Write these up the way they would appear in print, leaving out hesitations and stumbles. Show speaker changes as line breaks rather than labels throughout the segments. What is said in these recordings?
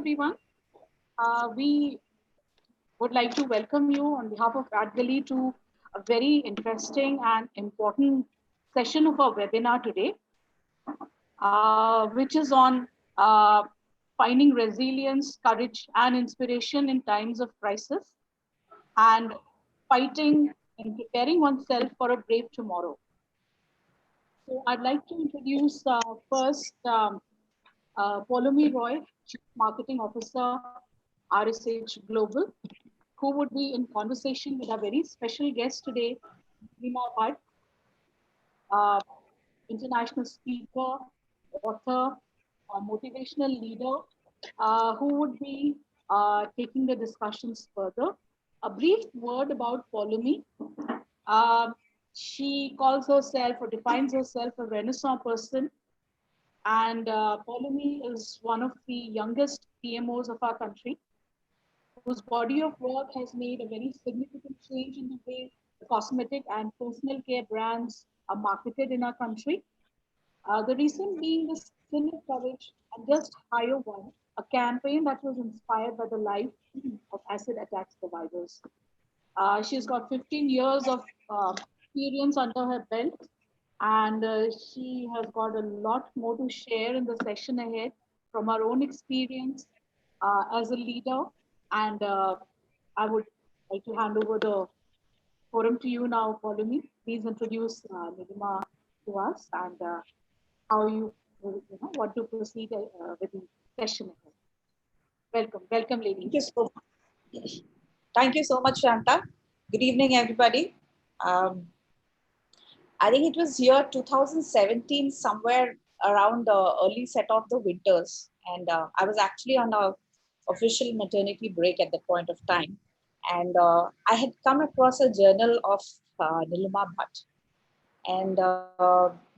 everyone. We would like to welcome you on behalf of Adgali to a very interesting and important session of our webinar today, which is on finding resilience, courage, and inspiration in times of crisis and fighting and preparing oneself for a brave tomorrow. So I'd like to introduce first Polomi Roy, Chief Marketing Officer, RSH Global, who would be in conversation with our very special guest today, Rima Bhatt, uh, international speaker, author, a motivational leader, who would be taking the discussions further. A brief word about Polomi. Uh, she calls herself or defines herself a Renaissance person, and Polomi is one of the youngest PMOs of our country, whose body of work has made a very significant change in the way the cosmetic and personal care brands are marketed in our country. The recent being the Skin of Courage and Just Hire One, a campaign that was inspired by the life of acid attack survivors. She's got 15 years of experience under her belt, and she has got a lot more to share in the session ahead from her own experience as a leader. And I would like to hand over the forum to you now, Pauline. Please introduce Nidima to us and how you, want to proceed with the session ahead. Welcome, welcome, ladies.
Thank you so much. Thank you so much, Shanta. Good evening, everybody. I think it was year 2017, somewhere around the early set of the winters. And I was actually on a official maternity break at that point of time. And I had come across a journal of Nilima Bhatt. And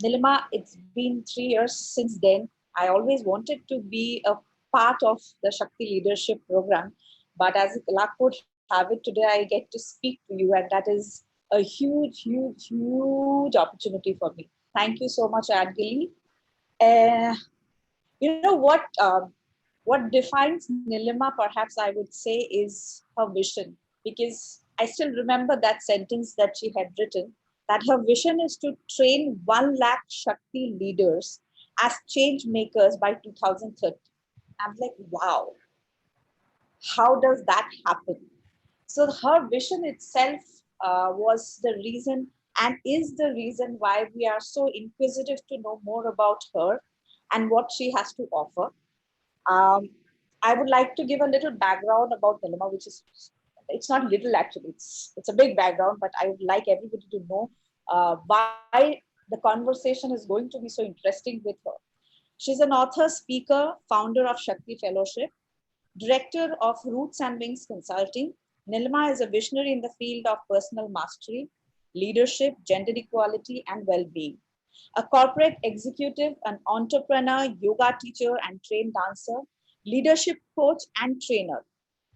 Nilima, it's been 3 years since then. I always wanted to be a part of the Shakti leadership program. But as luck would have it, today I get to speak to you. And that is a huge, huge, huge opportunity for me. Thank you so much, Adgili. You know what defines Nilima, perhaps I would say, is her vision. Because I still remember that sentence that she had written, that her vision is to train 1 lakh Shakti leaders as change makers by 2030. I'm like, wow, how does that happen? So her vision itself was the reason and is the reason why we are so inquisitive to know more about her and what she has to offer. I would like to give a little background about Nilima, which is, it's not little actually, it's a big background, but I would like everybody to know why the conversation is going to be so interesting with her. She's an author, speaker, founder of Shakti Fellowship, director of Roots and Wings Consulting. Nilima is a visionary in the field of personal mastery, leadership, gender equality, and well-being. A corporate executive, an entrepreneur, yoga teacher, and trained dancer, leadership coach, and trainer.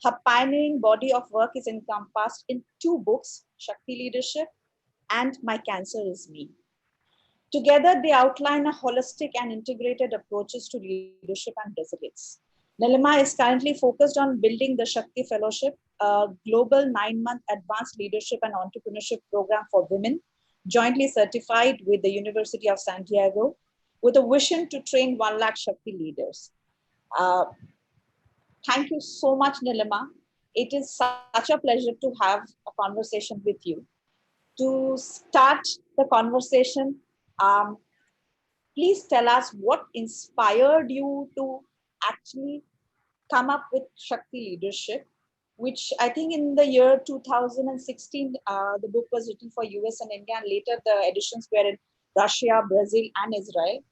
Her pioneering body of work is encompassed in 2 books, Shakti Leadership and My Cancer is Me. Together, they outline a holistic and integrated approaches to leadership and resilience. Nilima is currently focused on building the Shakti Fellowship, a global 9-month advanced leadership and entrepreneurship program for women, jointly certified with the University of San Diego, with a vision to train 1 lakh Shakti leaders. Thank you so much, Nilima. It is such a pleasure to have a conversation with you. To start the conversation, please tell us what inspired you to actually come up with Shakti Leadership, which I think in the year 2016, the book was written for US and India, and later the editions were in Russia, Brazil, and Israel.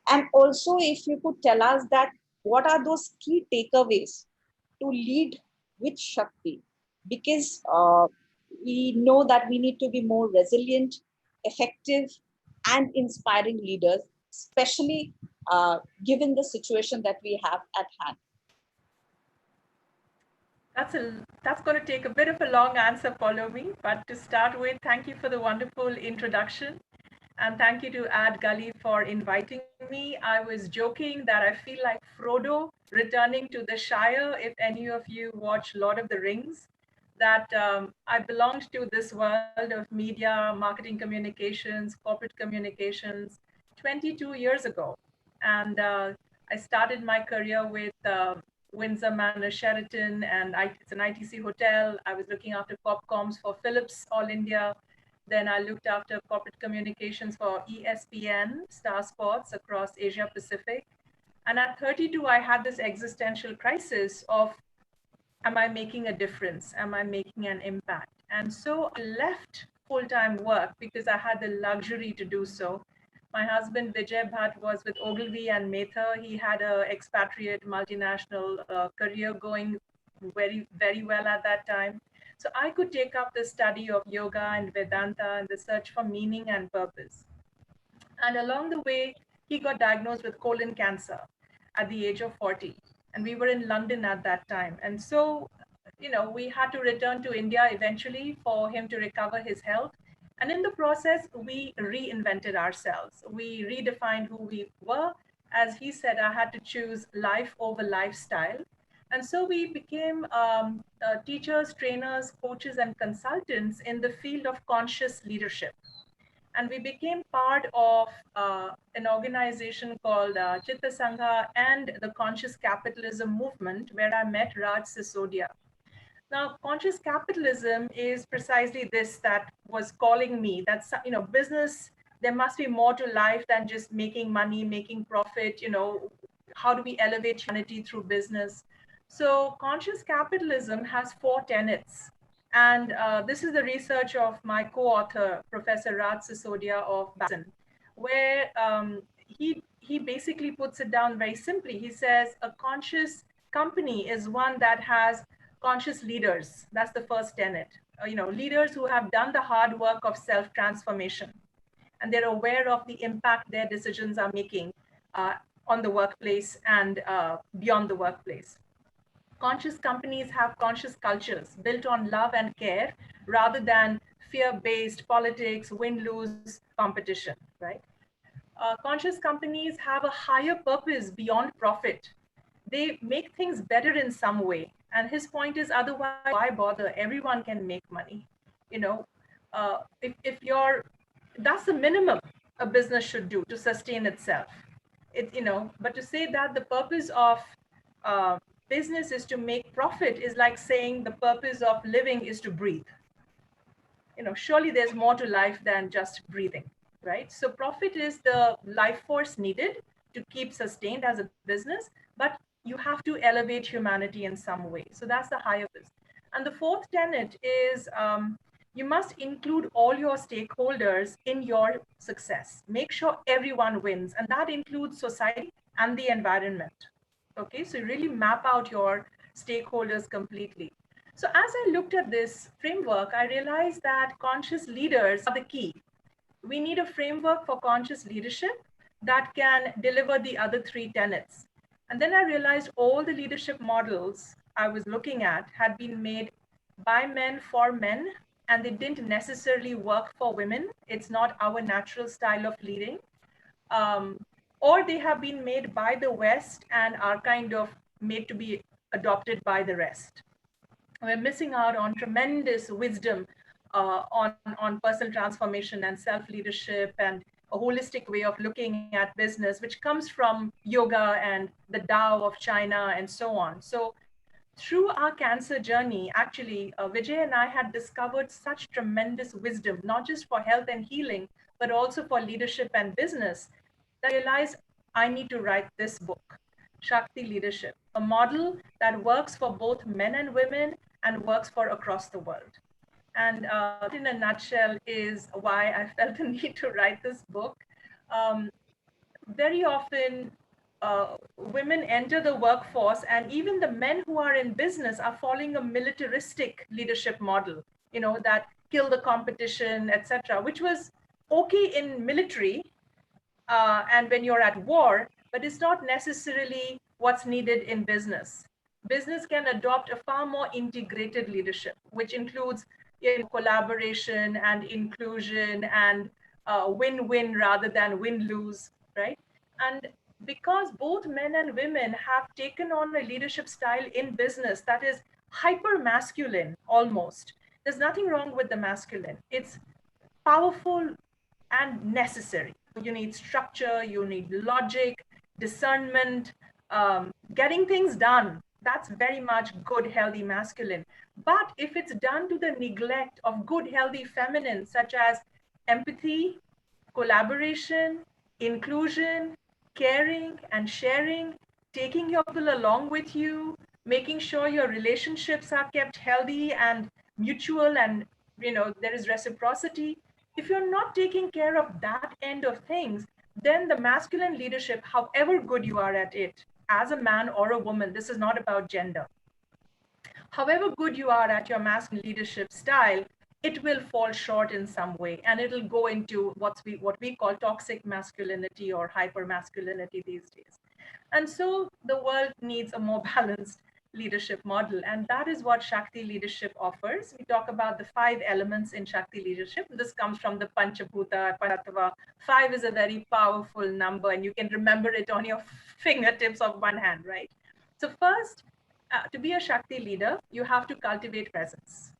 And also, if you could tell us that what are those key takeaways to lead with Shakti? Because we know that we need to be more resilient, effective, and inspiring leaders, especially given the situation that we have at hand.
That's going to take a bit of a long answer, follow me. But to start with, thank you for the wonderful introduction. And thank you to Ad Gully for inviting me. I was joking that I feel like Frodo returning to the Shire. If any of you watch Lord of the Rings, that I belonged to this world of media, marketing communications, corporate communications 22 years ago. And I started my career with Windsor Manor Sheraton, and it's an ITC hotel. I was looking after corp comms for Philips All India. Then I looked after corporate communications for ESPN, Star Sports across Asia Pacific. And at 32, I had this existential crisis of, am I making a difference? Am I making an impact? And so I left full-time work because I had the luxury to do so. My husband, Vijay Bhatt, was with Ogilvy and Mather. He had a expatriate multinational career going very, very well at that time. So I could take up the study of yoga and Vedanta and the search for meaning and purpose. And along the way, he got diagnosed with colon cancer at the age of 40. And we were in London at that time. And so, we had to return to India eventually for him to recover his health. And in the process, we reinvented ourselves. We redefined who we were. As he said, I had to choose life over lifestyle. And so we became teachers, trainers, coaches, and consultants in the field of conscious leadership. And we became part of an organization called Chitta Sangha and the Conscious Capitalism movement, where I met Raj Sisodia. Now, conscious capitalism is precisely this that was calling me. That's, business, there must be more to life than just making money, making profit. How do we elevate humanity through business? So conscious capitalism has four tenets. And this is the research of my co-author, Professor Raj Sisodia of Boston, where he basically puts it down very simply. He says a conscious company is one that has conscious leaders. That's the first tenet. Leaders who have done the hard work of self-transformation, and they're aware of the impact their decisions are making on the workplace and beyond the workplace. Conscious companies have conscious cultures built on love and care rather than fear-based politics, win-lose competition, right? Conscious companies have a higher purpose beyond profit. They make things better in some way. And his point is, otherwise, why bother? Everyone can make money. If you're, that's the minimum a business should do to sustain itself. But to say that the purpose of uh, business is to make profit is like saying the purpose of living is to breathe. Surely there's more to life than just breathing, right? So profit is the life force needed to keep sustained as a business, but you have to elevate humanity in some way. So that's the higher purpose. And the fourth tenet is you must include all your stakeholders in your success. Make sure everyone wins, and that includes society and the environment. Okay, so really map out your stakeholders completely. So as I looked at this framework, I realized that conscious leaders are the key. We need a framework for conscious leadership that can deliver the other three tenets. And then I realized all the leadership models I was looking at had been made by men for men, and they didn't necessarily work for women. It's not our natural style of leading. Um, or they have been made by the West and are kind of made to be adopted by the rest. We're missing out on tremendous wisdom on personal transformation and self-leadership and a holistic way of looking at business, which comes from yoga and the Tao of China and so on. So through our cancer journey, actually, Vijay and I had discovered such tremendous wisdom, not just for health and healing, but also for leadership and business, that I realized I need to write this book, Shakti Leadership, a model that works for both men and women and works for across the world. And that, in a nutshell, is why I felt the need to write this book. Um, Very often, women enter the workforce, and even the men who are in business are following a militaristic leadership model, that kill the competition, etc., which was okay in military and when you're at war, but it's not necessarily what's needed in business. Business can adopt a far more integrated leadership, which includes collaboration and inclusion and win-win rather than win-lose, right? And because both men and women have taken on a leadership style in business that is hyper masculine almost. There's nothing wrong with the masculine. It's powerful and necessary. You need structure, you need logic, discernment, getting things done. That's very much good, healthy masculine. But if it's done to the neglect of good, healthy feminine, such as empathy, collaboration, inclusion, caring, and sharing, taking your people along with you, making sure your relationships are kept healthy and mutual, and there is reciprocity. If you're not taking care of that end of things, then the masculine leadership, however good you are at it, as a man or a woman, this is not about gender, however good you are at your masculine leadership style, it will fall short in some way, and it'll go into what we call toxic masculinity or hyper masculinity these days. And so the world needs a more balanced leadership model, and that is what Shakti leadership offers. We talk about the 5 elements in Shakti leadership. This comes from the Panchabhuta Panchattva. 5 is a very powerful number, and you can remember it on your fingertips of one hand, right? So first, to be a Shakti leader, you have to cultivate presence.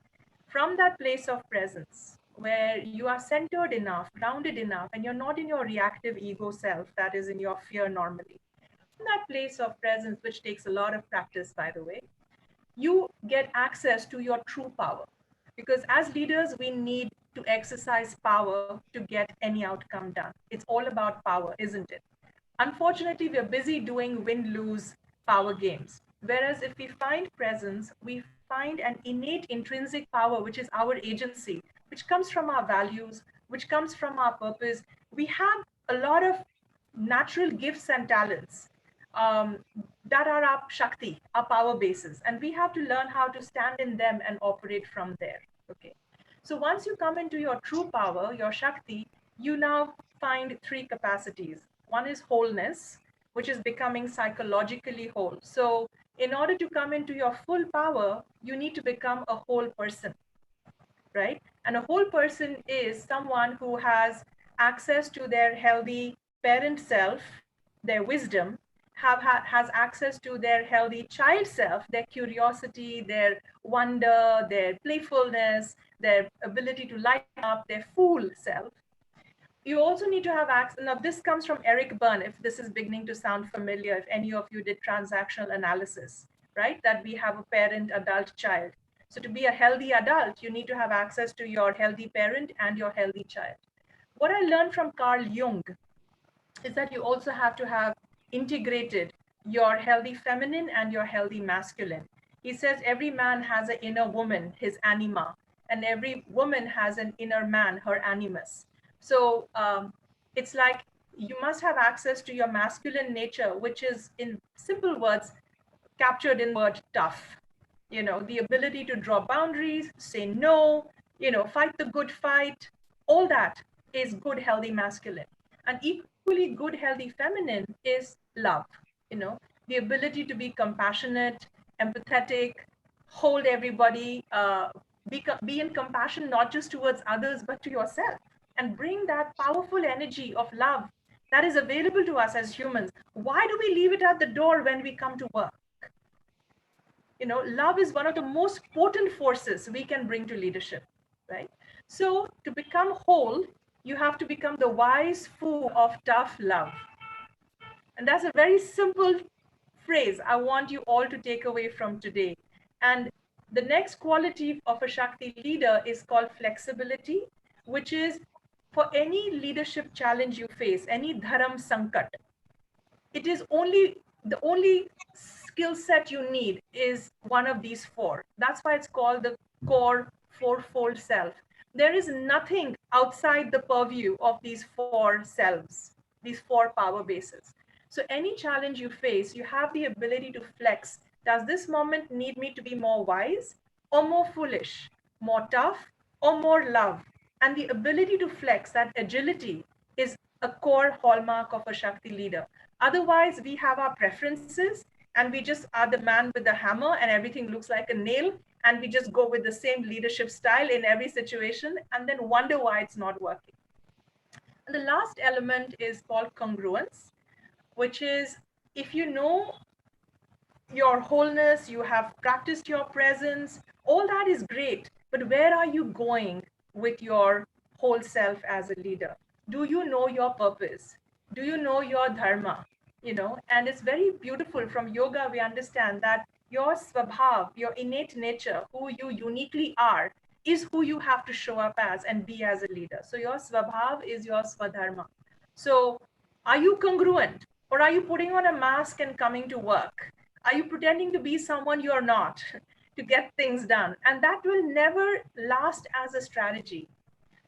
From that place of presence, where you are centered enough, grounded enough, and you're not in your reactive ego self that is in your fear normally. From that place of presence, which takes a lot of practice, by the way, you get access to your true power. Because as leaders, we need to exercise power to get any outcome done. It's all about power, isn't it? Unfortunately, we're busy doing win-lose power games. Whereas if we find presence, we find an innate intrinsic power, which is our agency, which comes from our values, which comes from our purpose. We have a lot of natural gifts and talents that are our Shakti, our power bases. And we have to learn how to stand in them and operate from there. Okay. So once you come into your true power, your Shakti, you now find 3 capacities. One is wholeness, which is becoming psychologically whole. So in order to come into your full power, you need to become a whole person, right? And a whole person is someone who has access to their healthy parent self, their wisdom, has access to their healthy child self, their curiosity, their wonder, their playfulness, their ability to light up, their fool self. You also need to have access. Now, this comes from Eric Berne, if this is beginning to sound familiar, if any of you did transactional analysis, right? That we have a parent, adult, child. So to be a healthy adult, you need to have access to your healthy parent and your healthy child. What I learned from Carl Jung is that you also have to have integrated your healthy feminine and your healthy masculine. He says every man has an inner woman, his anima, and every woman has an inner man, her animus. So it's like you must have access to your masculine nature, which is, in simple words, captured in the word tough. The ability to draw boundaries, say no, fight the good fight, all that is good, healthy masculine. And equally good, healthy feminine is love, you know, the ability to be compassionate, empathetic, hold everybody, be in compassion, not just towards others, but to yourself, and bring that powerful energy of love that is available to us as humans. Why do we leave it at the door when we come to work? Love is one of the most potent forces we can bring to leadership, right? So to become whole, you have to become the wise fool of tough love. And that's a very simple phrase I want you all to take away from today. And the next quality of a Shakti leader is called flexibility, which is, for any leadership challenge you face, any dharam sankat, it is the only skill set you need is one of these 4. That's why it's called the core fourfold self. There is nothing outside the purview of these 4 selves, these 4 power bases. So any challenge you face, you have the ability to flex. Does this moment need me to be more wise or more foolish, more tough or more love? And the ability to flex, that agility, is a core hallmark of a Shakti leader. Otherwise, we have our preferences and we just are the man with the hammer and everything looks like a nail, and we just go with the same leadership style in every situation and then wonder why it's not working. And the last element is called congruence, which is if you know your wholeness, you have practiced your presence, all that is great. But where are you going with your whole self as a leader? Do you know your purpose? Do you know your dharma? And it's very beautiful. From yoga, we understand that your swabhav, your innate nature, who you uniquely are, is who you have to show up as and be as a leader. So your swabhav is your swadharma. So are you congruent, or are you putting on a mask and coming to work? Are you pretending to be someone you're not to get things done? And that will never last as a strategy.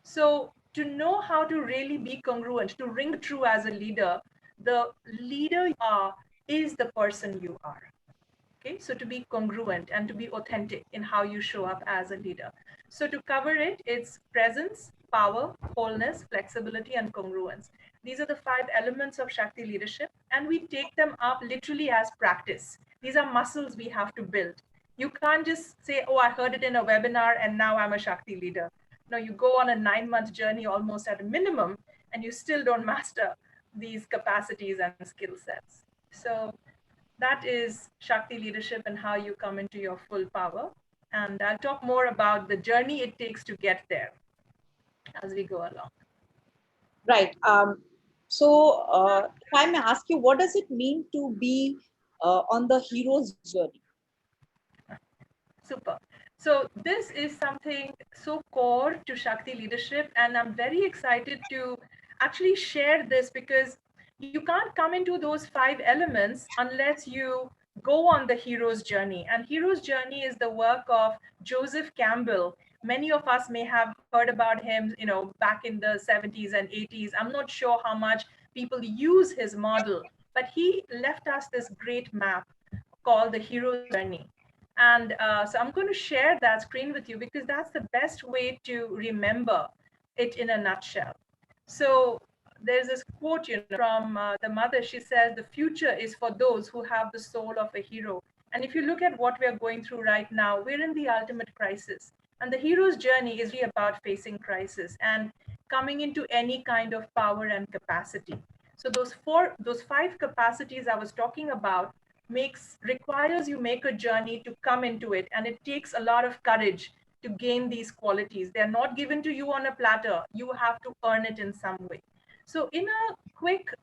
So to know how to really be congruent, to ring true as a leader, the leader you are is the person you are. Okay, so to be congruent and to be authentic in how you show up as a leader. So to cover it, it's presence, power, wholeness, flexibility, and congruence. These are the 5 elements of Shakti leadership, and we take them up literally as practice. These are muscles we have to build. You can't just say, oh, I heard it in a webinar and now I'm a Shakti leader. No, you go on a 9-month journey almost at a minimum, and you still don't master these capacities and skill sets. So that is Shakti leadership and how you come into your full power. And I'll talk more about the journey it takes to get there as we go along.
Right. If I may ask you, what does it mean to be on the hero's journey?
Super. So this is something so core to Shakti leadership, and I'm very excited to actually share this because you can't come into those 5 elements unless you go on the hero's journey. And hero's journey is the work of Joseph Campbell. Many of us may have heard about him, back in the 70s and 80s. I'm not sure how much people use his model, but he left us this great map called the hero's journey. And so I'm going to share that screen with you because that's the best way to remember it in a nutshell. So there's this quote, from the mother. She says, the future is for those who have the soul of a hero. And if you look at what we are going through right now, we're in the ultimate crisis. And the hero's journey is really about facing crisis and coming into any kind of power and capacity. So those 5 capacities I was talking about requires you make a journey to come into it, and it takes a lot of courage to gain these qualities. They're not given to you on a platter. You have to earn it in some way. So in a quick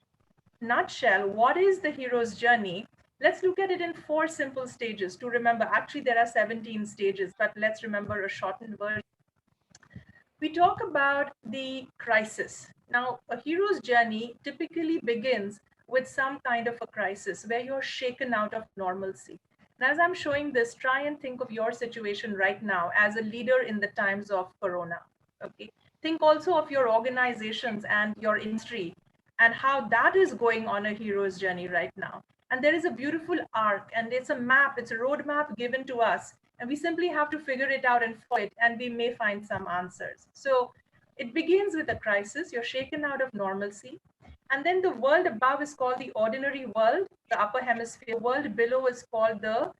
nutshell, what is the hero's journey? Let's look at it in 4 simple stages to remember. Actually, there are 17 stages, but let's remember a shortened version. We talk about the crisis. Now, a hero's journey typically begins with some kind of a crisis where you're shaken out of normalcy. And as I'm showing this, try and think of your situation right now as a leader in the times of Corona. Okay. Think also of your organizations and your industry and how that is going on a hero's journey right now. And there is a beautiful arc, and it's a map, it's a roadmap given to us, and we simply have to figure it out and follow it, and we may find some answers. So it begins with a crisis. You're shaken out of normalcy, and then the world above is called the ordinary world, the upper hemisphere. The world below is called the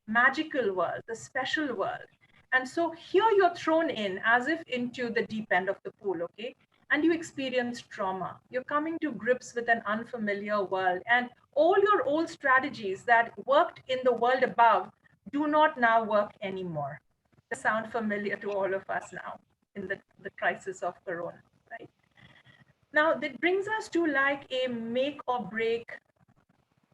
magical world, the special world. And so here you're thrown in as if into the deep end of the pool, okay? And you experience trauma. You're coming to grips with an unfamiliar world, and all your old strategies that worked in the world above do not now work anymore. They sound familiar to all of us now in the crisis of Corona, right? Now, that brings us to like a make or break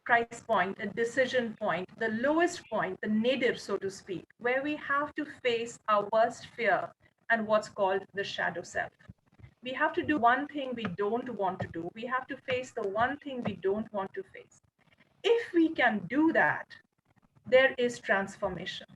crisis point, a decision point, the lowest point, the nadir, so to speak, where we have to face our worst fear and what's called the shadow self. We have to do one thing we don't want to do. We have to face the one thing we don't want to face. If we can do that, there is transformation.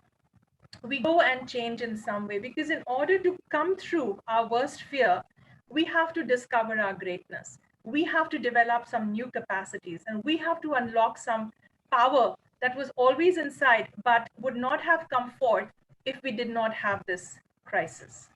We go and change in some way, because in order to come through our worst fear, we have to discover our greatness. We have to develop some new capacities, and we have to unlock some power that was always inside but would not have come forth if we did not have this crisis.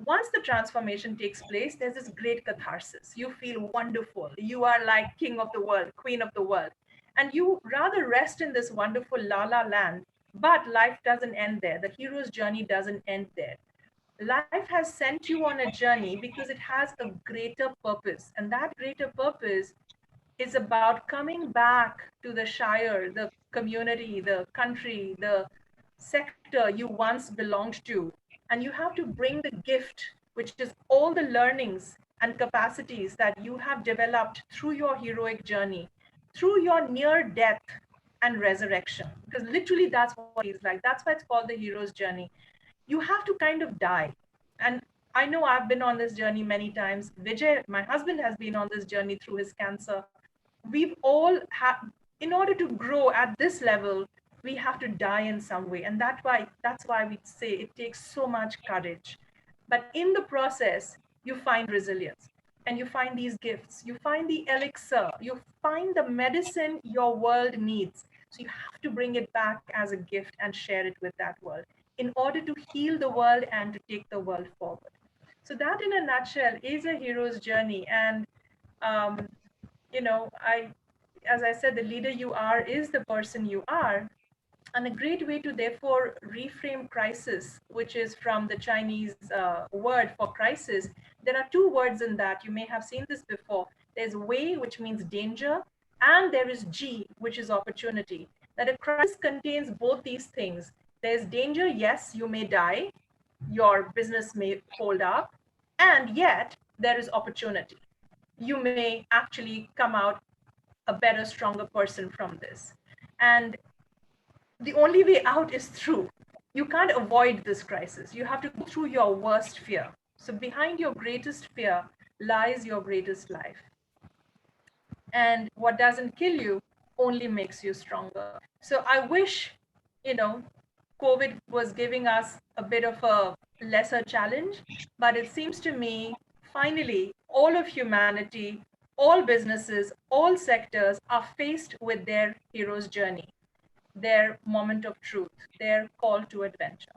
Once the transformation takes place, there's this great catharsis. You feel wonderful. You are like king of the world, queen of the world. And you rather rest in this wonderful la la land. But life doesn't end there. The hero's journey doesn't end there. Life has sent you on a journey because it has a greater purpose. And that greater purpose is about coming back to the shire, the community, the country, the sector you once belonged to. And you have to bring the gift, which is all the learnings and capacities that you have developed through your heroic journey, through your near death and resurrection. Because literally, that's what it feels like. That's why it's called the hero's journey. You have to kind of die. And I know I've been on this journey many times. Vijay, my husband, has been on this journey through his cancer. We've all had, in order to grow at this level, we have to die in some way. And that's why we say it takes so much courage. But in the process, you find resilience and you find these gifts, you find the elixir, you find the medicine your world needs. So you have to bring it back as a gift and share it with that world in order to heal the world and to take the world forward. So that, in a nutshell, is a hero's journey. And um, as I said, the leader you are is the person you are. And a great way to therefore reframe crisis, which is from the Chinese word for crisis, there are two words in that. You may have seen this before. There's wei, which means danger, and there is ji, which is opportunity. That a crisis contains both these things. There's danger, yes, you may die, your business may hold up, and yet there is opportunity. You may actually come out a better, stronger person from this. And the only way out is through. You can't avoid this crisis. You have to go through your worst fear. So behind your greatest fear lies your greatest life. And what doesn't kill you only makes you stronger. So I wish, you know, COVID was giving us a bit of a lesser challenge, but it seems to me, finally, all of humanity, all businesses, all sectors are faced with their hero's journey, their moment of truth, their call to adventure.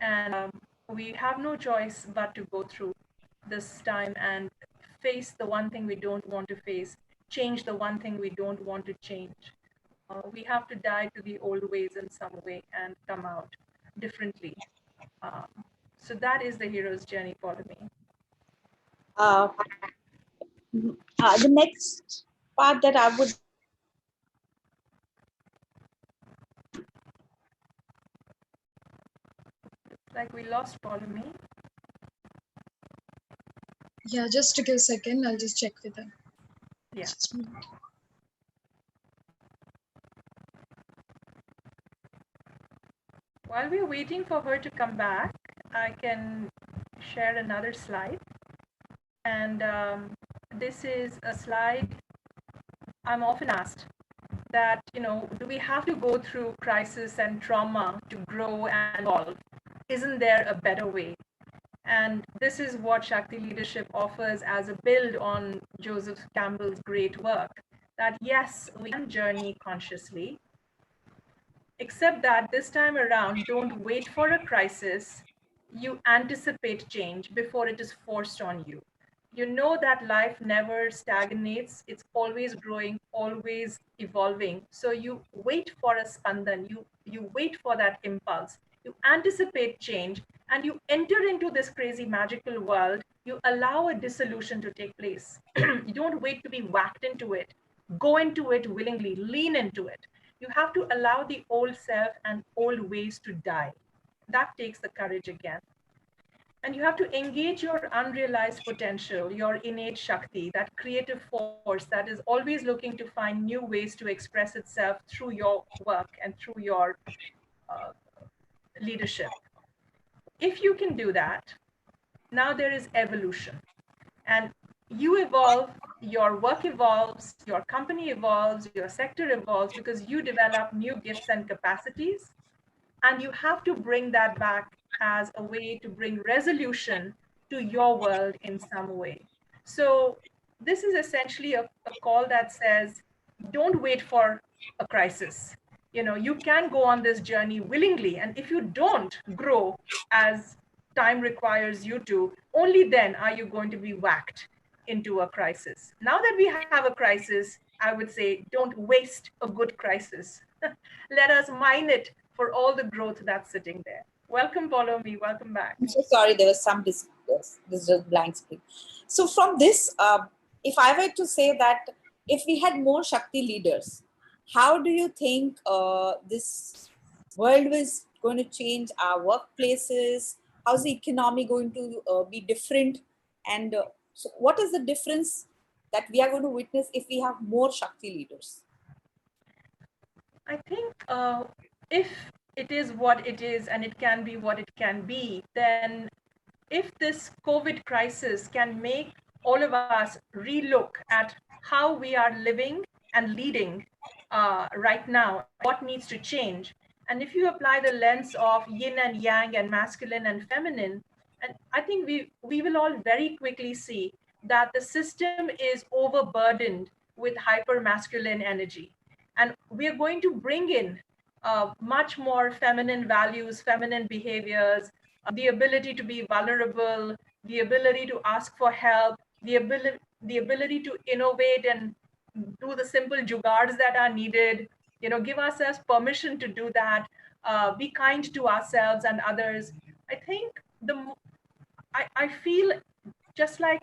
And we have no choice but to go through this time and face the one thing we don't want to face, change the one thing we don't want to change. We have to die to the old ways in some way and come out differently. Um, so that is the hero's journey for me.
Uh, the next part that I would
Like we lost Ptolemy.
Yeah, just to give a second, I'll just check with her.
Yeah.
Just a minute.
While we're waiting for her to come back, I can share another slide. And this is a slide I'm often asked that, do we have to go through crisis and trauma to grow and evolve? Isn't there a better way? And this is what Shakti Leadership offers as a build on Joseph Campbell's great work, that yes, we can journey consciously, except that this time around, don't wait for a crisis. You anticipate change before it is forced on you. You know that life never stagnates. It's always growing, always evolving. So you wait for a spandan, you wait for that impulse. You anticipate change and you enter into this crazy magical world. You allow a dissolution to take place. You don't wait to be whacked into it. Go into it willingly, lean into it. You have to allow the old self and old ways to die. That takes the courage again. And you have to engage your unrealized potential, your innate Shakti, that creative force that is always looking to find new ways to express itself through your work and through your uh, leadership. If you can do that, now there is evolution. And you evolve, your work evolves, your company evolves, your sector evolves because you develop new gifts and capacities. And you have to bring that back as a way to bring resolution to your world in some way. So this is essentially a call that says, don't wait for a crisis. You can go on this journey willingly. And if you don't grow as time requires you to, only then are you going to be whacked into a crisis. Now that we have a crisis, I would say don't waste a good crisis. Let us mine it for all the growth that's sitting there. Welcome, Polomi. Welcome back.
I'm so sorry, there was some this just blank screen. So from this, if I were to say that if we had more Shakti leaders, how do you think this world is going to change our workplaces? How's the economy going to be different? And so what is the difference that we are going to witness if we have more Shakti leaders?
I think if it is what it is and it can be what it can be, then if this COVID crisis can make all of us relook at how we are living and leading right now and what needs to change, and if you apply the lens of yin and yang and masculine and feminine, and I think we will all very quickly see that the system is overburdened with hyper masculine energy, and we are going to bring in much more feminine values, feminine behaviors, the ability to be vulnerable, the ability to ask for help, the ability to innovate and do the simple jugards that are needed. Give ourselves permission to do that. Be kind to ourselves and others. I think I feel just like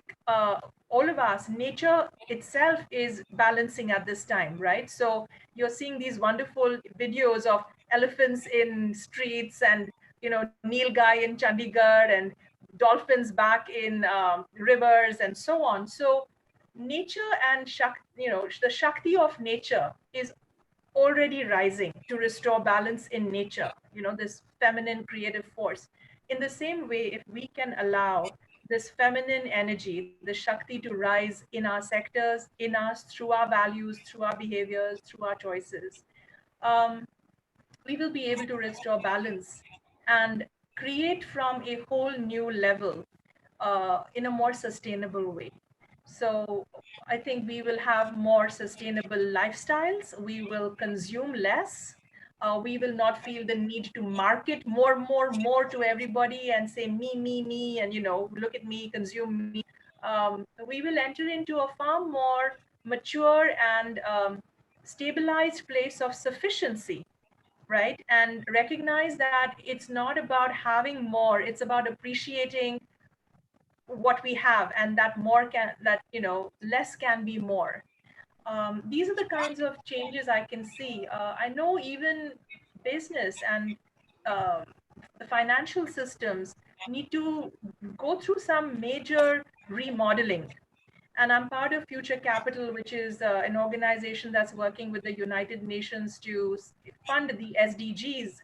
all of us, nature itself is balancing at this time, right? So you're seeing these wonderful videos of elephants in streets, and Nilgai in Chandigarh, and dolphins back in rivers, and so on. So nature and the Shakti of nature is already rising to restore balance in nature, this feminine creative force. In the same way, if we can allow this feminine energy, the Shakti, to rise in our sectors, in us, through our values, through our behaviors, through our choices, um, we will be able to restore balance and create from a whole new level in a more sustainable way. So I think we will have more sustainable lifestyles. We will consume less. We will not feel the need to market more to everybody and say me, and look at me, consume me. We will enter into a far more mature and stabilized place of sufficiency, right? And recognize that it's not about having more, it's about appreciating what we have, and that more can that less can be more. These are the kinds of changes I can see. I know even business and um the financial systems need to go through some major remodeling, and I'm part of Future Capital, which is an organization that's working with the United Nations to fund the SDGs.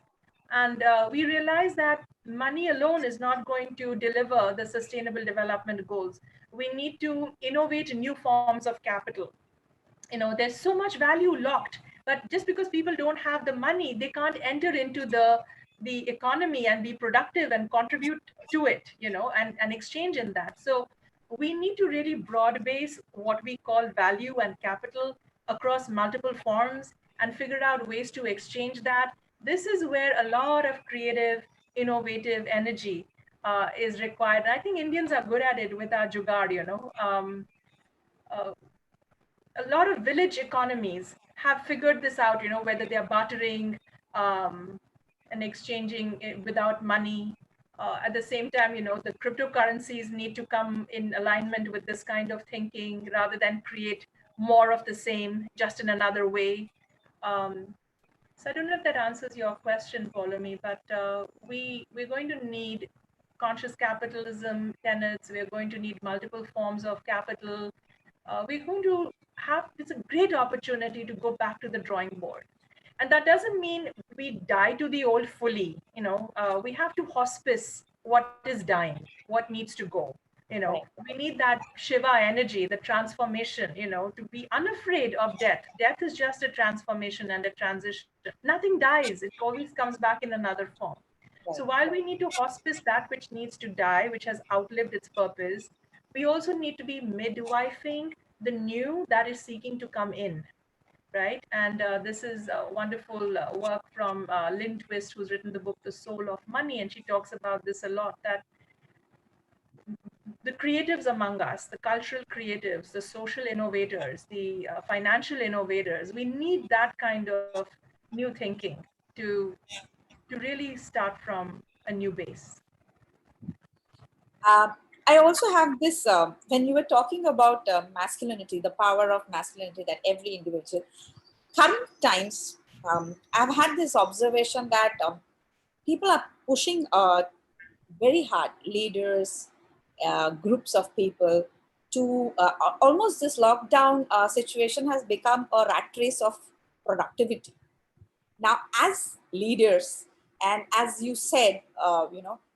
And we realize that money alone is not going to deliver the sustainable development goals. We need to innovate new forms of capital. There's so much value locked, but just because people don't have the money, they can't enter into the economy and be productive and contribute to it, and exchange in that. So we need to really broad base what we call value and capital across multiple forms and figure out ways to exchange that. This is where a lot of creative, innovative energy is required. And I think Indians are good at it with our jugaad. Uh, a lot of village economies have figured this out, whether they're bartering um, and exchanging it without money. At the same time, the cryptocurrencies need to come in alignment with this kind of thinking rather than create more of the same, just in another way. Um, so I don't know if that answers your question, Polomi, but we're going to need conscious capitalism tenets. We're going to need multiple forms of capital. We're going to have it's a great opportunity to go back to the drawing board, and that doesn't mean we die to the old fully. We have to hospice what is dying, what needs to go.
Right.
We need that Shiva energy, the transformation. To be unafraid of death. Death is just a transformation and a transition. Nothing dies, it always comes back in another form. So
Right.
while we need to hospice that which needs to die, which has outlived its purpose, we also need to be midwifing the new that is seeking to come in, right? And this is wonderful work from Lynn Twist, who's written the book The Soul of Money, and she talks about this a lot, that the creatives among us, the cultural creatives, the social innovators, the financial innovators, we need that kind of new thinking to really start from a new base.
I also have this, when you were talking about masculinity, the power of masculinity that every individual, current times, I've had this observation that people are pushing very hard, leaders, groups of people, to almost this lockdown situation has become a rat race of productivity. Now, as leaders, and as you said,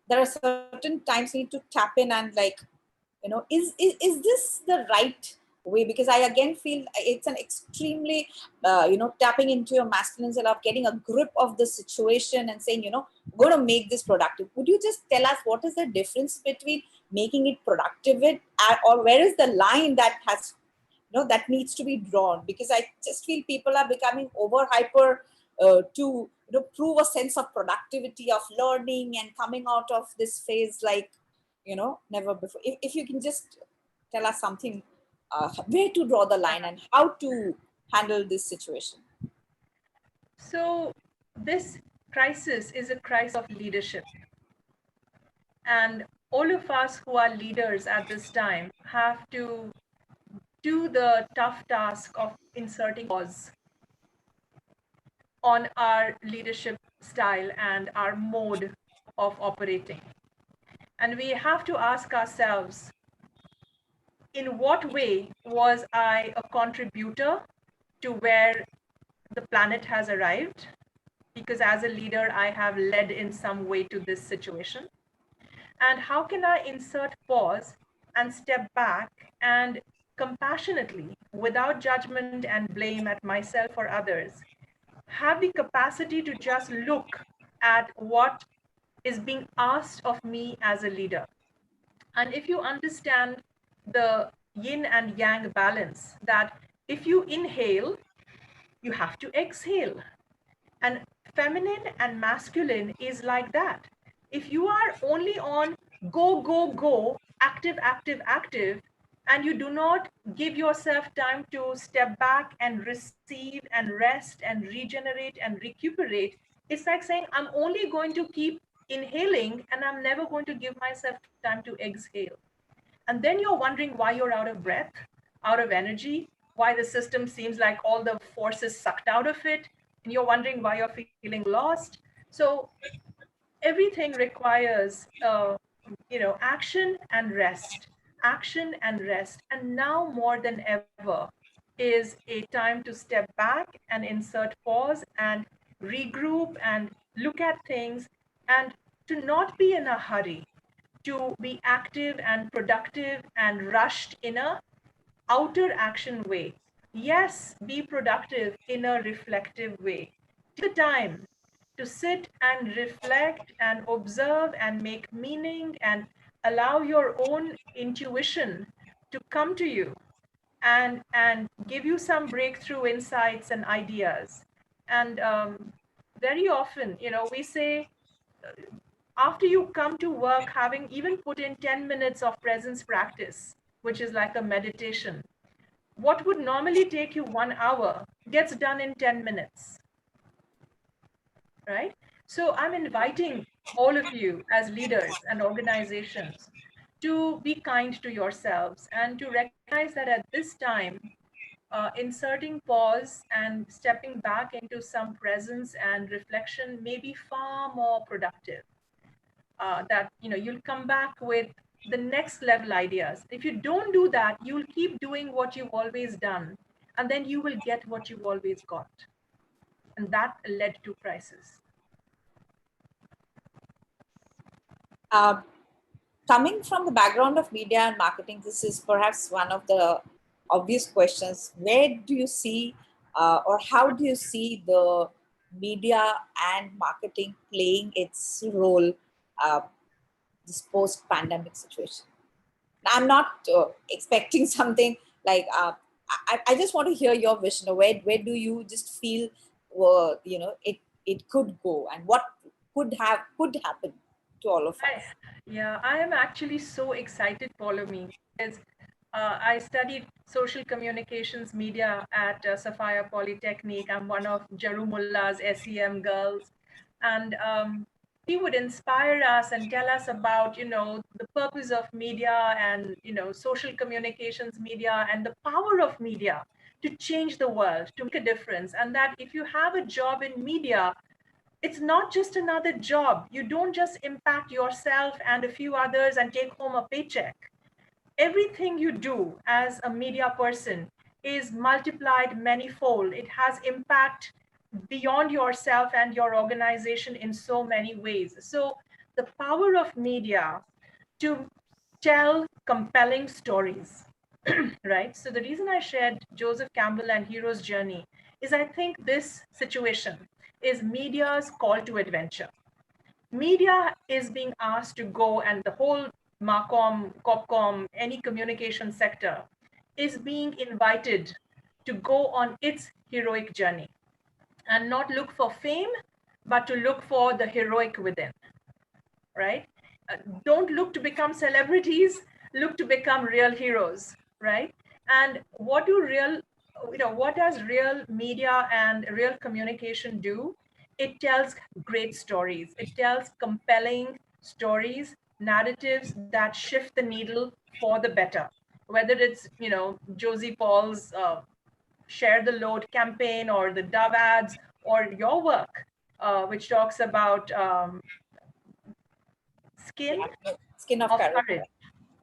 there are certain times you need to tap in and like, is this the right way? Because I again feel it's an extremely tapping into your masculine self, getting a grip of the situation and saying, we're going to make this productive. Would you just tell us what is the difference between making it productive or where is the line that has that needs to be drawn? Because I just feel people are becoming over hyper to prove a sense of productivity, of learning and coming out of this phase like never before. If you can just tell us something, where to draw the line and how to handle this situation.
So this crisis is a crisis of leadership. And all of us who are leaders at this time have to do the tough task of inserting pause on our leadership style and our mode of operating. And we have to ask ourselves, in what way was I a contributor to where the planet has arrived? Because as a leader, I have led in some way to this situation. And how can I insert pause and step back and compassionately, without judgment and blame at myself or others, have the capacity to just look at what is being asked of me as a leader? And if you understand the yin and yang balance, that if you inhale, you have to exhale. And feminine and masculine is like that. If you are only on go, go, go, active, active, active, and you do not give yourself time to step back and receive and rest and regenerate and recuperate, it's like saying, I'm only going to keep inhaling and I'm never going to give myself time to exhale. And then you're wondering why you're out of breath, out of energy, why the system seems like all the force is sucked out of it, and you're wondering why you're feeling lost. So everything requires action and rest, action and rest. And now more than ever is a time to step back and insert pause and regroup and look at things, and to not be in a hurry, to be active and productive and rushed in a outer action way. Yes, be productive in a reflective way. Take the time to sit and reflect and observe and make meaning and allow your own intuition to come to you and give you some breakthrough insights and ideas. And very often, we say, after you come to work, having even put in 10 minutes of presence practice, which is like a meditation, what would normally take you 1 hour gets done in 10 minutes, right? So I'm inviting all of you as leaders and organizations to be kind to yourselves and to recognize that at this time, inserting pause and stepping back into some presence and reflection may be far more productive. That you'll come back with the next level ideas. If you don't do that, you'll keep doing what you've always done, and then you will get what you've always got, and that led to crisis.
Uh, Coming from the background of media and marketing, this is perhaps one of the obvious questions. Where do you see, or how do you see the media and marketing playing its role uh, this post-pandemic situation? I'm not expecting something like. I just want to hear your vision. Where do you just feel, it could go, and what could happen to all of us?
Yeah, I am actually so excited, follow me, because I studied social communications media at Sophia Polytechnic. I'm one of Jarumullah's SEM girls. And he would inspire us and tell us about, the purpose of media and, social communications media and the power of media to change the world, to make a difference. And that if you have a job in media, it's not just another job. You don't just impact yourself and a few others and take home a paycheck. Everything you do as a media person is multiplied manifold. It has impact beyond yourself and your organization in so many ways. So the power of media to tell compelling stories, right? So the reason I shared Joseph Campbell and Hero's Journey is I think this situation is media's call to adventure. Media is being asked to go, and the whole Marcom, Copcom, any communication sector is being invited to go on its heroic journey and not look for fame, but to look for the heroic within, right? Don't look to become celebrities, look to become real heroes, right? And what does real media and real communication do? It tells great stories. It tells compelling stories, narratives that shift the needle for the better. Whether it's, Josie Paul's Share the Load campaign or the Dove ads or your work, which talks about skin
Skin of
of
courage.
courage.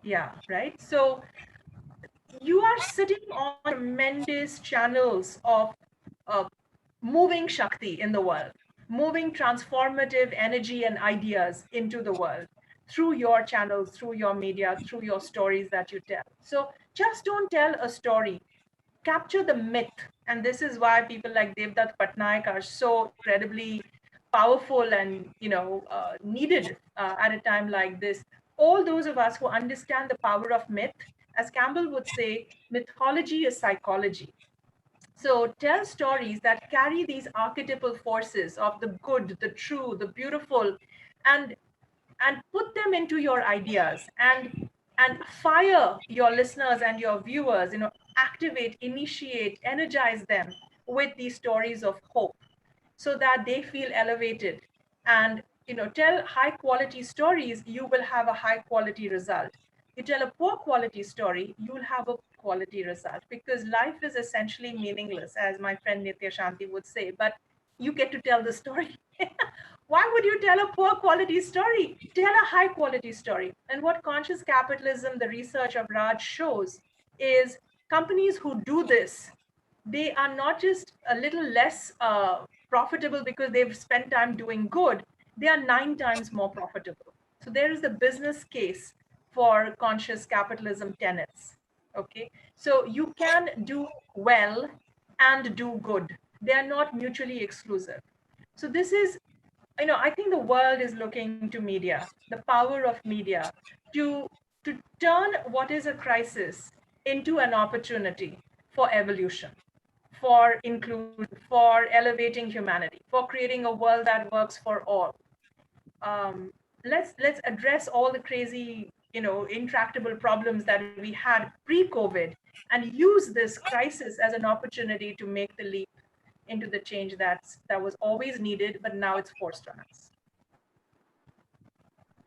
Yeah, right. So you are sitting on tremendous channels of uh, moving Shakti in the world, moving transformative energy and ideas into the world through your channels, through your media, through your stories that you tell. So just don't tell a story, capture the myth. And this is why people like Devdutt Patnaik are so incredibly powerful and needed at a time like this. All those of us who understand the power of myth, as Campbell would say, mythology is psychology. So tell stories that carry these archetypal forces of the good, the true, the beautiful, and put them into your ideas and fire your listeners and your viewers, activate, initiate, energize them with these stories of hope so that they feel elevated. And tell high quality stories, you will have a high quality result. You tell a poor quality story, you'll have a quality result, because life is essentially meaningless, as my friend Nitya Shanti would say, but you get to tell the story. Why would you tell a poor quality story? Tell a high quality story. And what conscious capitalism, the research of Raj shows, is companies who do this, they are not just a little less profitable because they've spent time doing good, they are 9 times more profitable. So there is the business case for conscious capitalism tenets. Okay, so you can do well and do good, they are not mutually exclusive. So this is, I think the world is looking to media, the power of media, to turn what is a crisis into an opportunity for evolution, for inclusion, for elevating humanity, for creating a world that works for all. Let's address all the crazy, intractable problems that we had pre-COVID, and use this crisis as an opportunity to make the leap into the change that was always needed, but now it's forced on us.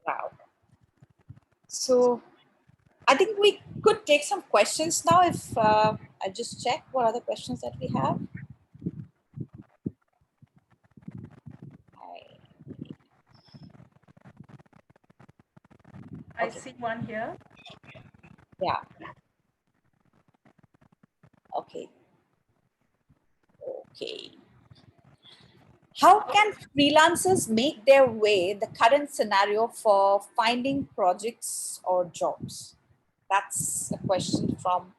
Wow. So I think we could take some questions now. If I just check what other questions that we have.
I
Okay.
see one here.
Yeah. Okay. Okay. How can freelancers make their way the current scenario for finding projects or jobs? That's a question from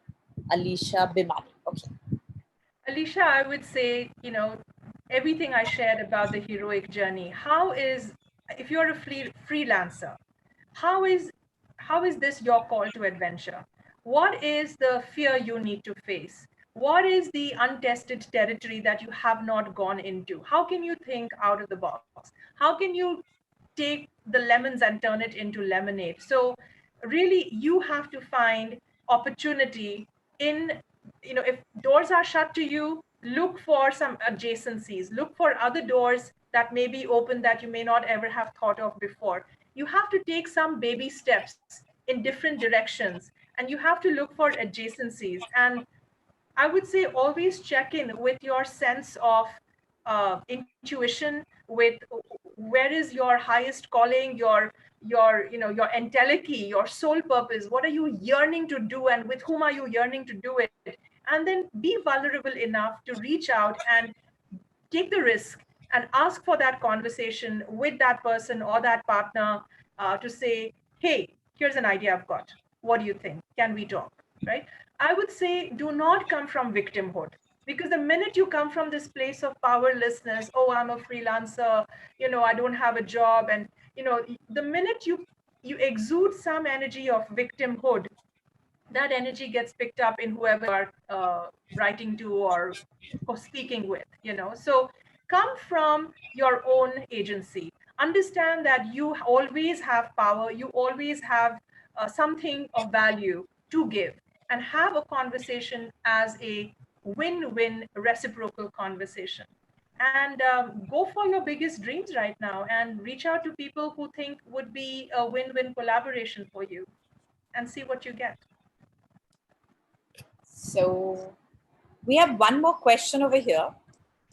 Alicia Bimani. Okay.
Alicia, I would say, everything I shared about the heroic journey. If you're a freelancer, how is this your call to adventure? What is the fear you need to face? What is the untested territory that you have not gone into? How can you think out of the box? How can you take the lemons and turn it into lemonade? So really, you have to find opportunity in, if doors are shut to you, look for some adjacencies, look for other doors that may be open that you may not ever have thought of before. You have to take some baby steps in different directions, and you have to look for adjacencies. And I would say always check in with your sense of intuition, with where is your highest calling, your entelechy, your sole purpose. What are you yearning to do, and with whom are you yearning to do it? And then be vulnerable enough to reach out and take the risk and ask for that conversation with that person or that partner, to say, hey, here's an idea I've got. What do you think? Can we talk? Right? I would say do not come from victimhood, because the minute you come from this place of powerlessness, oh, I'm a freelancer, I don't have a job, and the minute you exude some energy of victimhood, that energy gets picked up in whoever you are writing to or speaking with. So come from your own agency. Understand that you always have power, you always have something of value to give, and have a conversation as a win-win reciprocal conversation. And go for your biggest dreams right now, and reach out to people who think would be a win-win collaboration for you, and see what you get.
So we have one more question over here.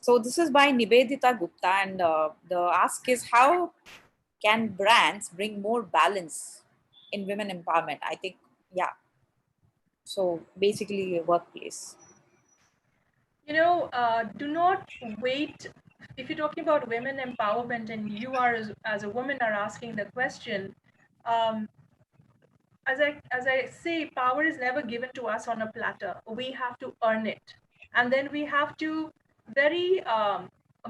So this is by Nivedita Gupta, and the ask is, how can brands bring more balance in women empowerment? I think, yeah. So basically, workplace.
Do not wait. If you're talking about women empowerment and you are as a woman are asking the question, um, as I say, power is never given to us on a platter. We have to earn it, and then we have to very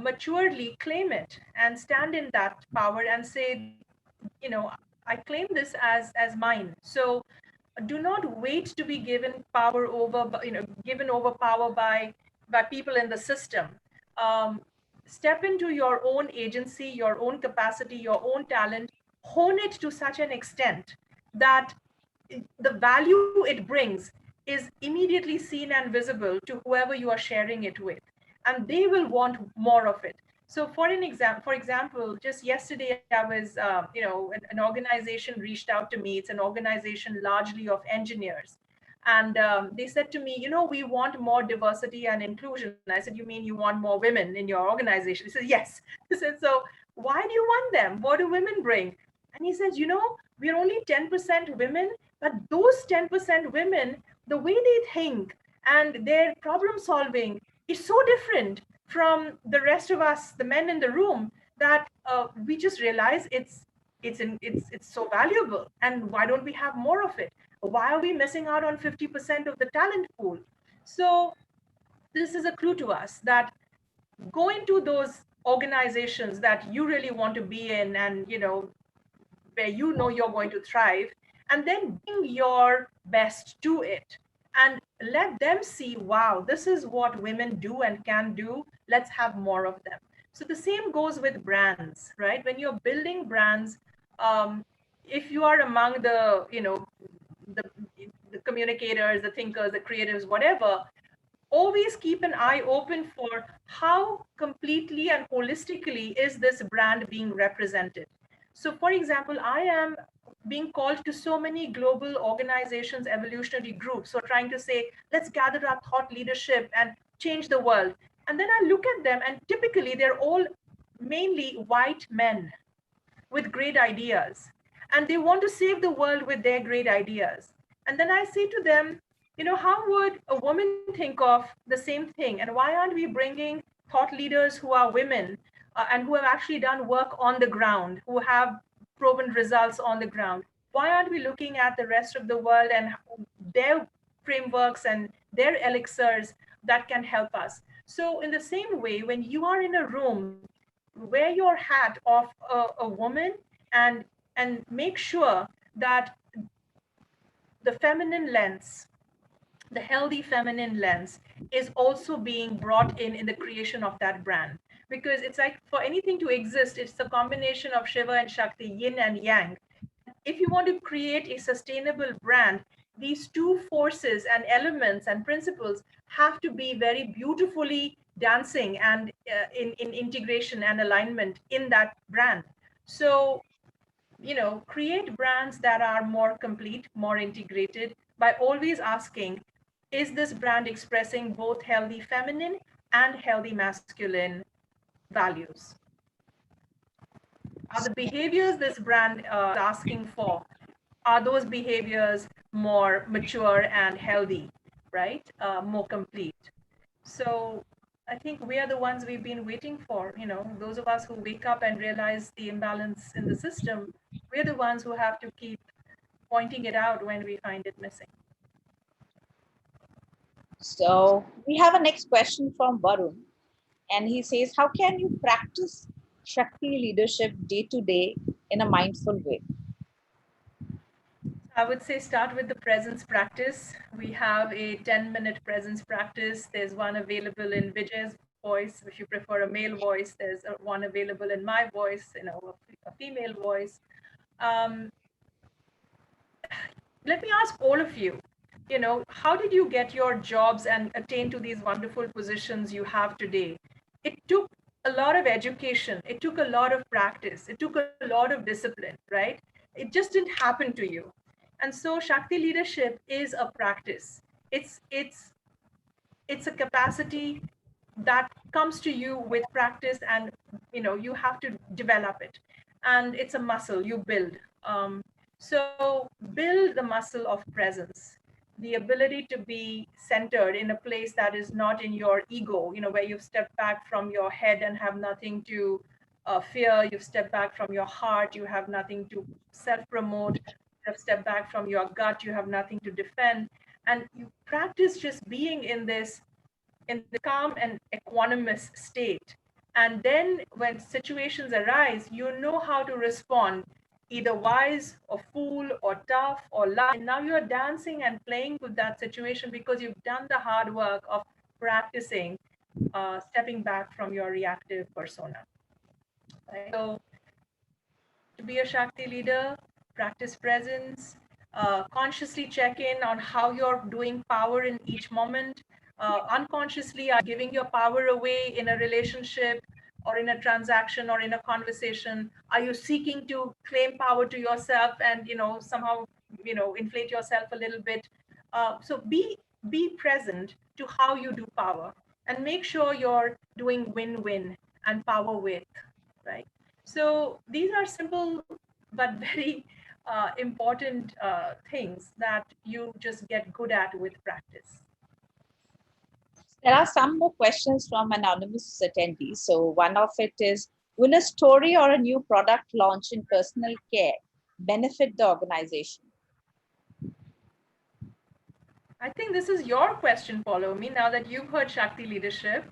maturely claim it and stand in that power and say, you know, I claim this as mine. So do not wait to be given power over, given over power by people in the system. um, Step into your own agency, your own capacity, your own talent. Hone it to such an extent that the value it brings is immediately seen and visible to whoever you are sharing it with, and they will want more of it. So for example, just yesterday I was, an organization reached out to me. It's an organization largely of engineers. And they said to me, we want more diversity and inclusion. I said, you mean you want more women in your organization? He said, yes. I said, so why do you want them? What do women bring? And he says, we're only 10% women, but those 10% women, the way they think and their problem solving is so different from the rest of us, the men in the room, that we just realize it's so valuable. And why don't we have more of it? Why are we missing out on 50% of the talent pool? So this is a clue to us that go into those organizations that you really want to be in, and where you're going to thrive, and then bring your best to it and let them see, wow, this is what women do and can do. Let's have more of them. So the same goes with brands, right? When you're building brands, um, if you are among the, the communicators, the thinkers, the creatives, whatever, always keep an eye open for how completely and holistically is this brand being represented. So for example, I am being called to so many global organizations, evolutionary groups who are trying to say, let's gather our thought leadership and change the world. And then I look at them, and typically they're all mainly white men with great ideas, and they want to save the world with their great ideas. And then I say to them, how would a woman think of the same thing? And why aren't we bringing thought leaders who are women, and who have actually done work on the ground, who have proven results on the ground? Why aren't we looking at the rest of the world and their frameworks and their elixirs that can help us? So in the same way, when you are in a room, wear your hat of a woman, and make sure that the feminine lens, the healthy feminine lens, is also being brought in the creation of that brand. Because it's like, for anything to exist, it's a combination of Shiva and Shakti, yin and yang. And if you want to create a sustainable brand, these two forces and elements and principles have to be very beautifully dancing and in integration and alignment in that brand. So, create brands that are more complete, more integrated by always asking, is this brand expressing both healthy feminine and healthy masculine values? Are the behaviors this brand is asking for, are those behaviors more mature and healthy, right? More complete. So I think we are the ones we've been waiting for. Those of us who wake up and realize the imbalance in the system, we're the ones who have to keep pointing it out when we find it missing.
So we have a next question from Varun, and he says, how can you practice Shakti leadership day to day in a mindful way?
I would say start with the presence practice. We have a 10-minute presence practice. There's one available in Vijay's voice. If you prefer a male voice, there's one available in my voice, a female voice. Um, Let me ask all of you, how did you get your jobs and attain to these wonderful positions you have today? It took a lot of education. It took a lot of practice. It took a lot of discipline, right? It just didn't happen to you. And so Shakti leadership is a practice. It's a capacity that comes to you with practice, and you have to develop it, and it's a muscle you build. So build the muscle of presence, the ability to be centered in a place that is not in your ego, where you've stepped back from your head and have nothing to fear. You've stepped back from your heart, you have nothing to self promote. You have stepped back from your gut, you have nothing to defend. And you practice just being in the calm and equanimous state. And then when situations arise, you know how to respond, either wise or fool or tough or light. And now you're dancing and playing with that situation because you've done the hard work of practicing stepping back from your reactive persona. Right? So to be a Shakti leader, practice presence, consciously check in on how you're doing power in each moment. Unconsciously, are you giving your power away in a relationship or in a transaction or in a conversation? Are you seeking to claim power to yourself and somehow inflate yourself a little bit? So be present to how you do power, and make sure you're doing win-win and power with, right? So these are simple but very important things that you just get good at with practice.
There are some more questions from anonymous attendees. So one of it is, will a story or a new product launch in personal care benefit the organization?
I think this is your question, follow me, now that you've heard Shakti leadership.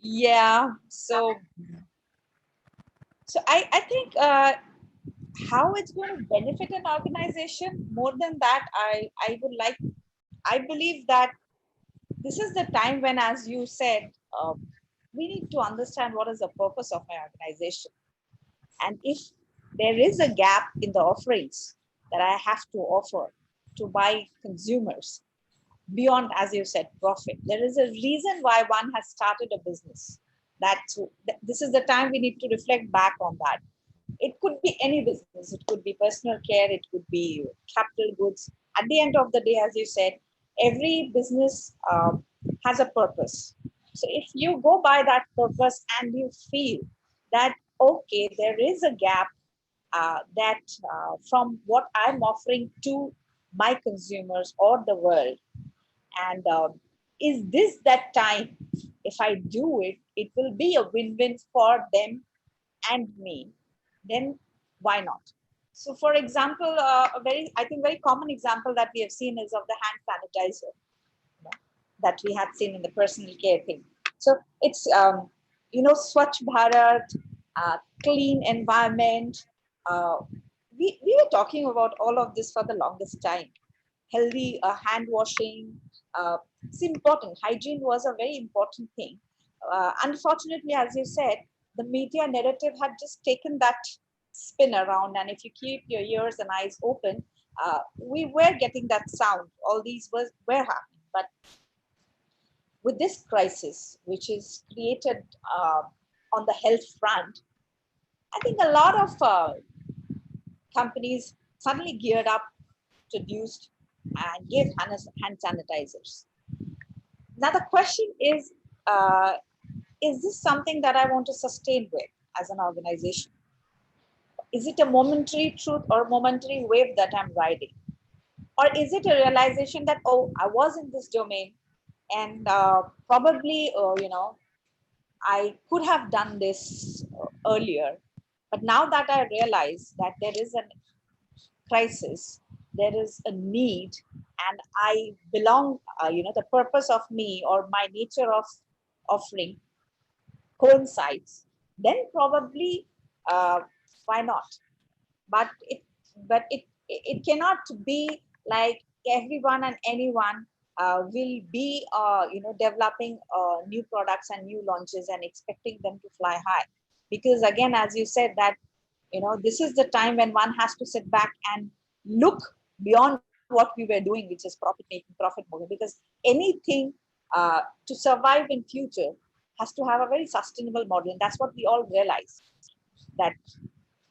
Yeah, so I think how it's going to benefit an organization, more than that, I believe that this is the time when, as you said, we need to understand what is the purpose of my organization. And if there is a gap in the offerings that I have to offer to my consumers, beyond, as you said, profit, there is a reason why one has started a business. This is the time we need to reflect back on that. It could be any business. It could be personal care. It could be capital goods. At the end of the day, as you said, every business has a purpose. So if you go by that purpose and you feel that, okay, there is a gap that from what I'm offering to my consumers or the world, and is this that time? If I do it, it will be a win-win for them and me, then why not? So for example, I think very common example that we have seen is of the hand sanitizer, you know, that we had seen in the personal care thing. So it's, Swachh Bharat, clean environment. Uh, we were talking about all of this for the longest time. Healthy hand washing. It's important. Hygiene was a very important thing. Unfortunately, as you said, the media narrative had just taken that spin around. And if you keep your ears and eyes open, we were getting that sound. All these were happening. But with this crisis, which is created on the health front, I think a lot of companies suddenly geared up, produced, and gave hand sanitizers. Now the question is this something that I want to sustain with as an organization? Is it a momentary truth or momentary wave that I'm riding? Or is it a realization that, oh, I was in this domain and probably, I could have done this earlier. But now that I realize that there is a crisis, there is a need, and I belong, the purpose of me or my nature of offering coincides, then probably uh, why not? But it cannot be like everyone and anyone will be developing new products and new launches and expecting them to fly high, because again, as you said, that this is the time when one has to sit back and look beyond what we were doing, which is profit making, profit moving, because anything to survive in future has to have a very sustainable model, and that's what we all realize, that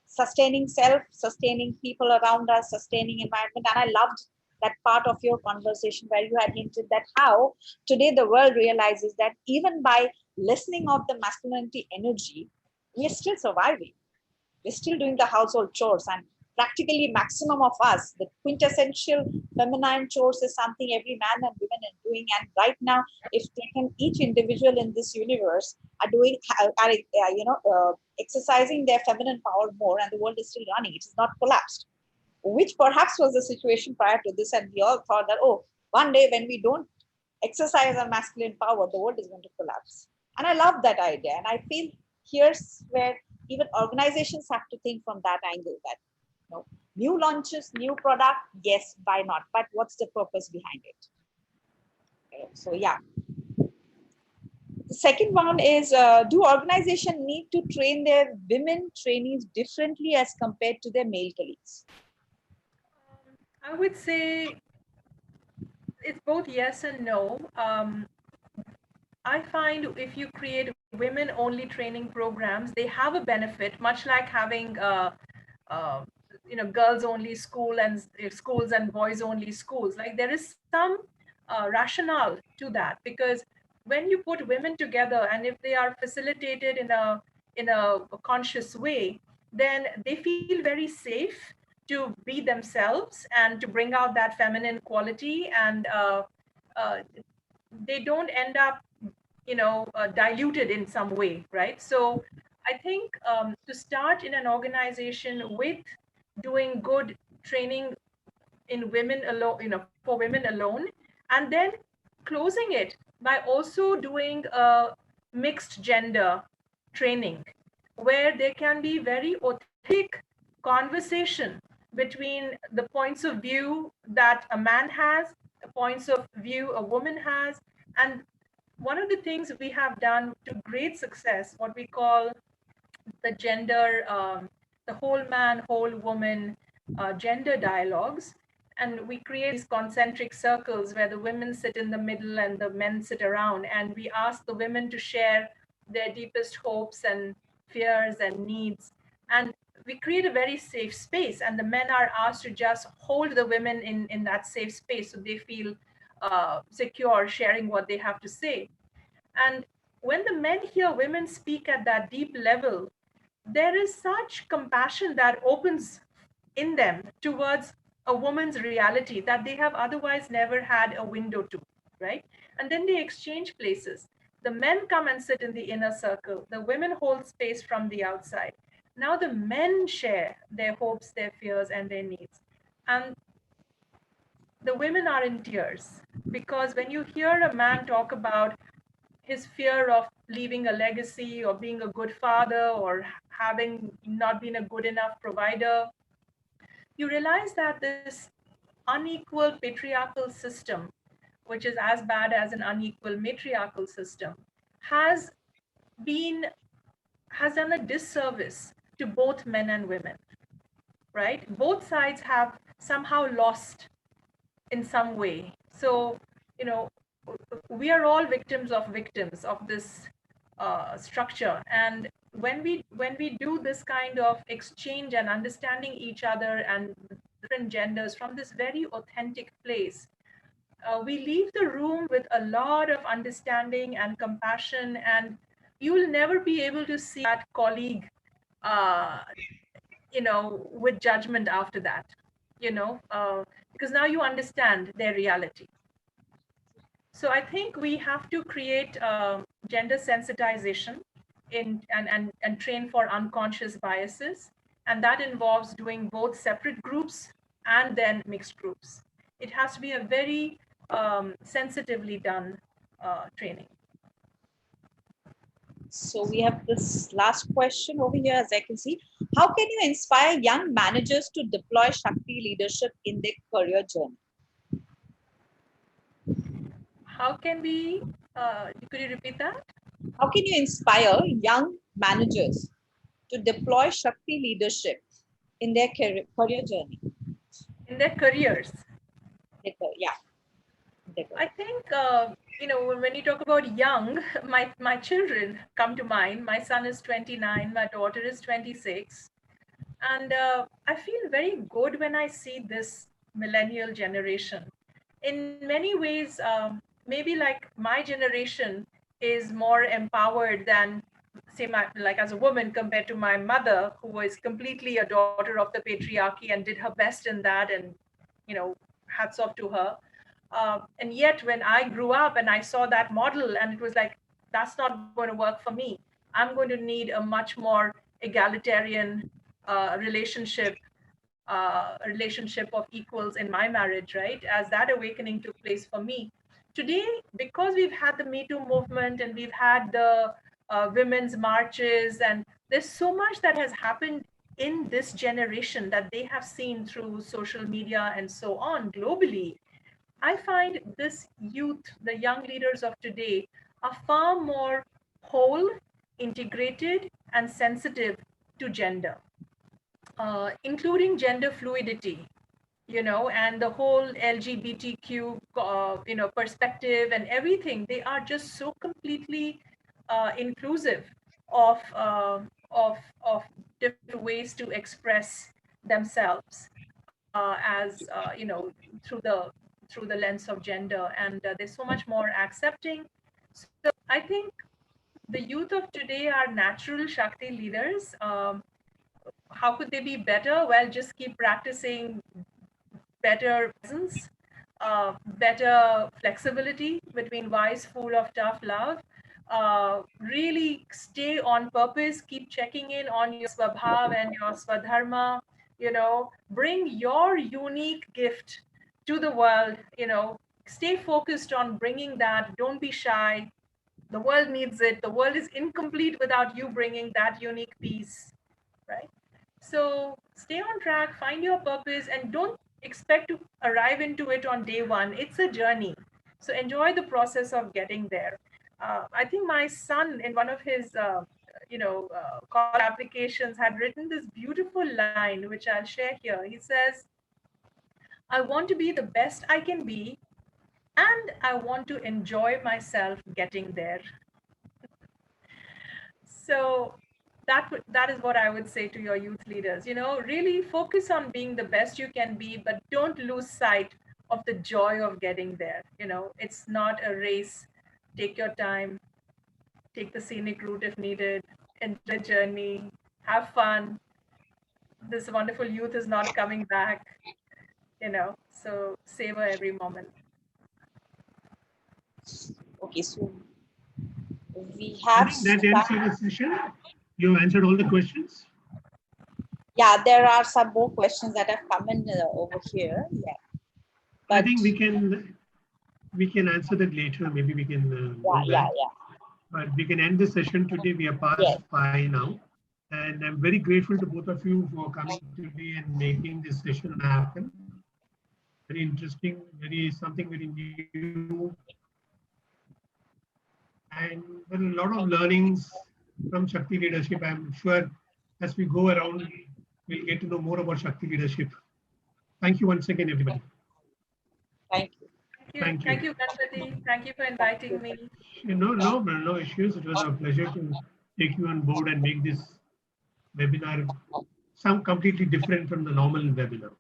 sustaining self, sustaining people around us, sustaining environment. And I loved that part of your conversation where you had hinted that how today the world realizes that even by listening of the masculinity energy, we are still surviving. We're still doing the household chores, and practically maximum of us, the quintessential feminine chores is something every man and women are doing. And right now, if taken, each individual in this universe are doing, exercising their feminine power more, and the world is still running. It is not collapsed, which perhaps was the situation prior to this. And we all thought that, oh, one day when we don't exercise our masculine power, the world is going to collapse. And I love that idea. And I feel here's where even organizations have to think from that angle, that new launches, new product, yes, why not? But what's the purpose behind it? Okay, so yeah. The second one is, do organizations need to train their women trainees differently as compared to their male colleagues?
I would say it's both yes and no. I find if you create women only training programs, they have a benefit, much like having uh, girls only schools and boys only schools. Like there is some rationale to that, because when you put women together and if they are facilitated in a conscious way, then they feel very safe to be themselves and to bring out that feminine quality, and uh, they don't end up diluted in some way, right? So I think to start in an organization with doing good training in women alone, for women alone, and then closing it by also doing a mixed gender training, where there can be very authentic conversation between the points of view that a man has, the points of view a woman has. And one of the things we have done to great success, what we call the gender, the whole man, whole woman gender dialogues. And we create these concentric circles where the women sit in the middle and the men sit around. And we ask the women to share their deepest hopes and fears and needs. And we create a very safe space. And the men are asked to just hold the women in that safe space so they feel secure sharing what they have to say. And when the men hear women speak at that deep level, there is such compassion that opens in them towards a woman's reality that they have otherwise never had a window to, right? And then they exchange places. The men come and sit in the inner circle, the women hold space from the outside. Now the men share their hopes, their fears, and their needs. And the women are in tears, because when you hear a man talk about his fear of leaving a legacy or being a good father or having not been a good enough provider, you realize that this unequal patriarchal system, which is as bad as an unequal matriarchal system, has been has done a disservice to both men and women, right? Both sides have somehow lost in some way. So, you know, we are all victims of this structure. And when we do this kind of exchange and understanding each other and different genders from this very authentic place, we leave the room with a lot of understanding and compassion, and you will never be able to see that colleague uh, with judgment after that, because now you understand their reality. So I think we have to create gender sensitization and train for unconscious biases. And that involves doing both separate groups and then mixed groups. It has to be a very sensitively done training.
So we have this last question over here, as I can see. How can you inspire young managers to deploy Shakti leadership in their career journey?
How can we, could you repeat that?
How can you inspire young managers to deploy Shakti leadership in their career journey?
In their careers.
Yeah.
I think, when you talk about young, my children come to mind. My son is 29, my daughter is 26. And I feel very good when I see this millennial generation. In many ways, maybe like my generation is more empowered than, say, like as a woman compared to my mother, who was completely a daughter of the patriarchy and did her best in that. And, hats off to her. And yet, when I grew up and I saw that model, and it was like, that's not going to work for me. I'm going to need a much more egalitarian relationship of equals in my marriage, right? As that awakening took place for me. Today, because we've had the Me Too movement and we've had the women's marches, and there's so much that has happened in this generation that they have seen through social media and so on globally. I find this youth, the young leaders of today, are far more whole, integrated, and sensitive to gender, including gender fluidity, and the whole LGBTQ, perspective and everything. They are just so completely inclusive of different ways to express themselves, as through the lens of gender, and they're so much more accepting. So I think the youth of today are natural Shakti leaders. How could they be better? Well, just keep practicing better presence, better flexibility between wise, fool of tough love. Really stay on purpose, keep checking in on your swabhav and your swadharma, bring your unique gift to the world, stay focused on bringing that. Don't be shy. The world needs it. The world is incomplete without you bringing that unique piece, right? So stay on track, find your purpose, and don't expect to arrive into it on day one. It's a journey. So enjoy the process of getting there. I think my son, in one of his college applications, had written this beautiful line, which I'll share here. He says, "I want to be the best I can be, and I want to enjoy myself getting there." So that is what I would say to your youth leaders. Really focus on being the best you can be, but don't lose sight of the joy of getting there. It's not a race. Take your time, take the scenic route if needed, enjoy the journey, have fun. This wonderful youth is not coming back, so savor every moment.
Okay, so we
I
have
think that ends our session. You answered all the questions.
Yeah, there are some more questions that have come in over here. Yeah,
I think we can answer that later. Maybe we can do that. But we can end the session today. We are past 5 now. And I'm very grateful to both of you for coming today and making this session happen. Very interesting, something very new. And there are a lot of learnings from Shakti leadership. I'm sure as we go around, we'll get to know more about Shakti leadership. Thank you once again, everybody.
Thank you.
Thank you.
Thank you.
Thank you, Ganpati. Thank you for inviting me.
No issues. It was a pleasure to take you on board and make this webinar some completely different from the normal webinar.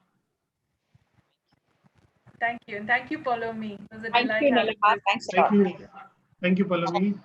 Thank you. And thank you, Palomi. It was a
Thank
delight
you,
having
Nilima.
this.
Thanks a
Thank
lot.
you. Thank you, Pallavi.